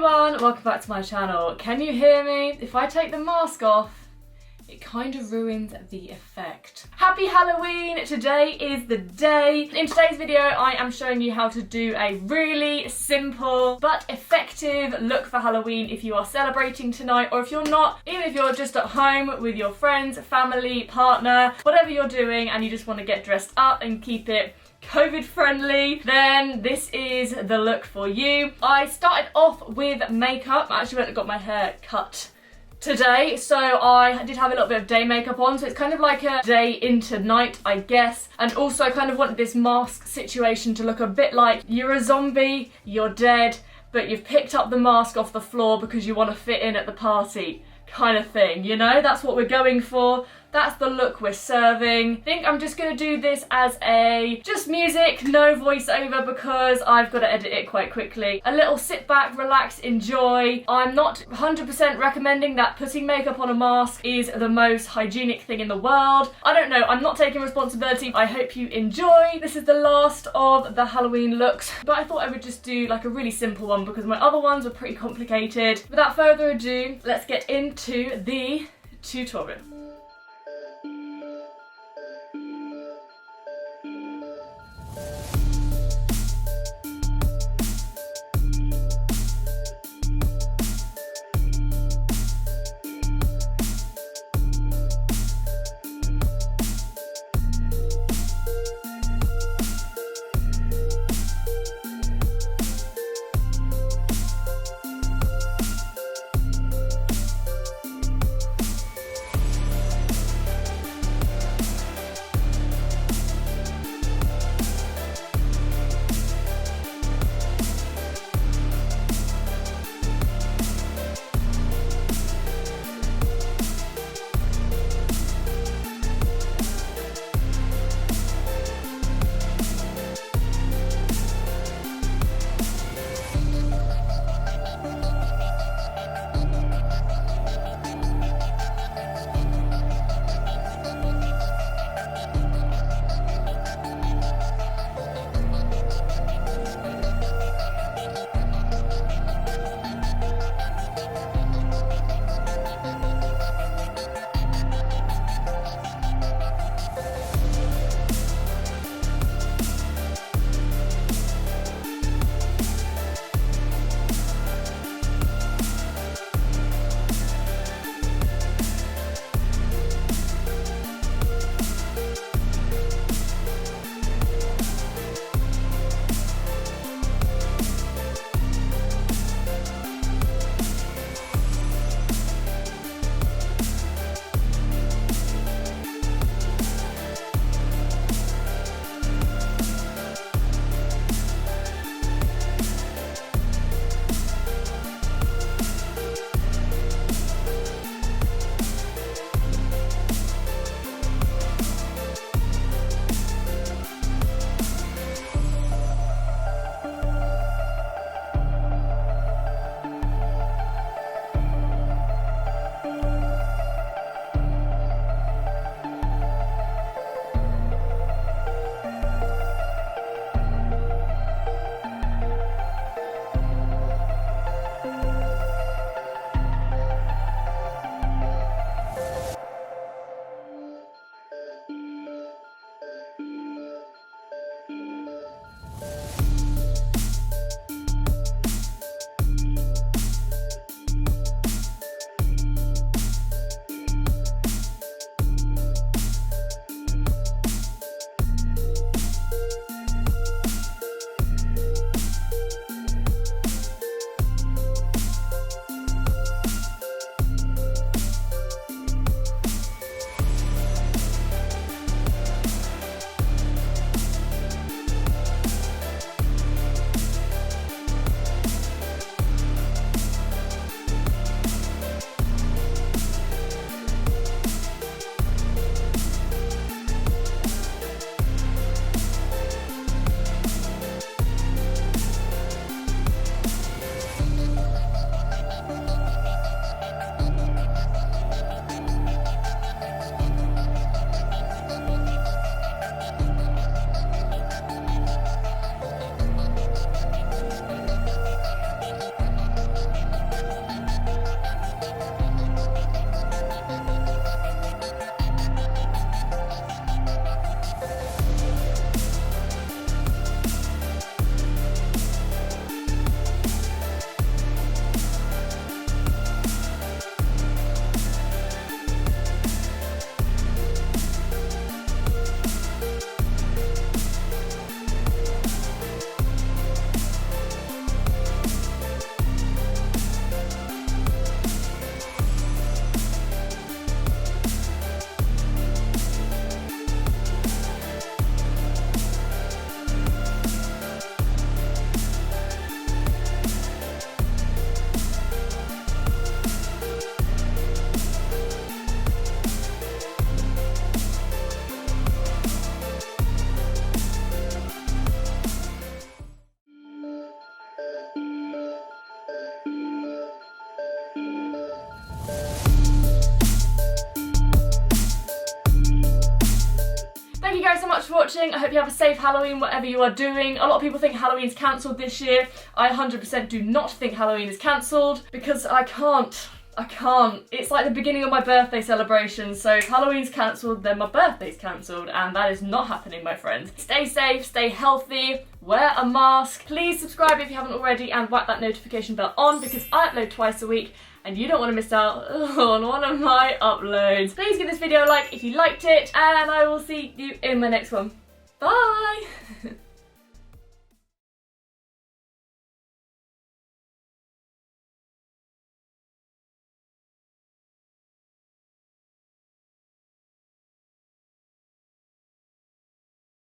everyone, welcome back to my channel. Can you hear me? If I take the mask off, it kind of ruins the effect. Happy Halloween! Today is the day. In today's video, I am showing you how to do a really simple but effective look for Halloween if you are celebrating tonight, or if you're not, even if you're just at home with your friends, family, partner, whatever you're doing and you just want to get dressed up and keep it COVID friendly, then this is the look for you. I started off with makeup. I actually went and got my hair cut today, so I did have a little bit of day makeup on, so it's kind of like a day into night, I guess. And also I kind of wanted this mask situation to look a bit like you're a zombie, you're dead, but you've picked up the mask off the floor because you want to fit in at the party kind of thing, you know? That's what we're going for. That's the look we're serving. I think I'm just gonna do this as just music, no voiceover, because I've got to edit it quite quickly. A little sit back, relax, enjoy. I'm not 100% recommending that putting makeup on a mask is the most hygienic thing in the world. I don't know, I'm not taking responsibility. I hope you enjoy. This is the last of the Halloween looks, but I thought I would just do like a really simple one because my other ones were pretty complicated. Without further ado, let's get into the tutorial. much for watching. I hope you have a safe Halloween, whatever you are doing. A lot of people think Halloween's cancelled this year. I 100% do not think Halloween is cancelled because I can't. It's like the beginning of my birthday celebration, so if Halloween's cancelled, then my birthday's cancelled, and that is not happening, my friends. Stay safe, stay healthy, wear a mask. Please subscribe if you haven't already, and whack that notification bell on because I upload twice a week, and you don't want to miss out on one of my uploads. Please give this video a like if you liked it, and I will see you in my next one. Bye!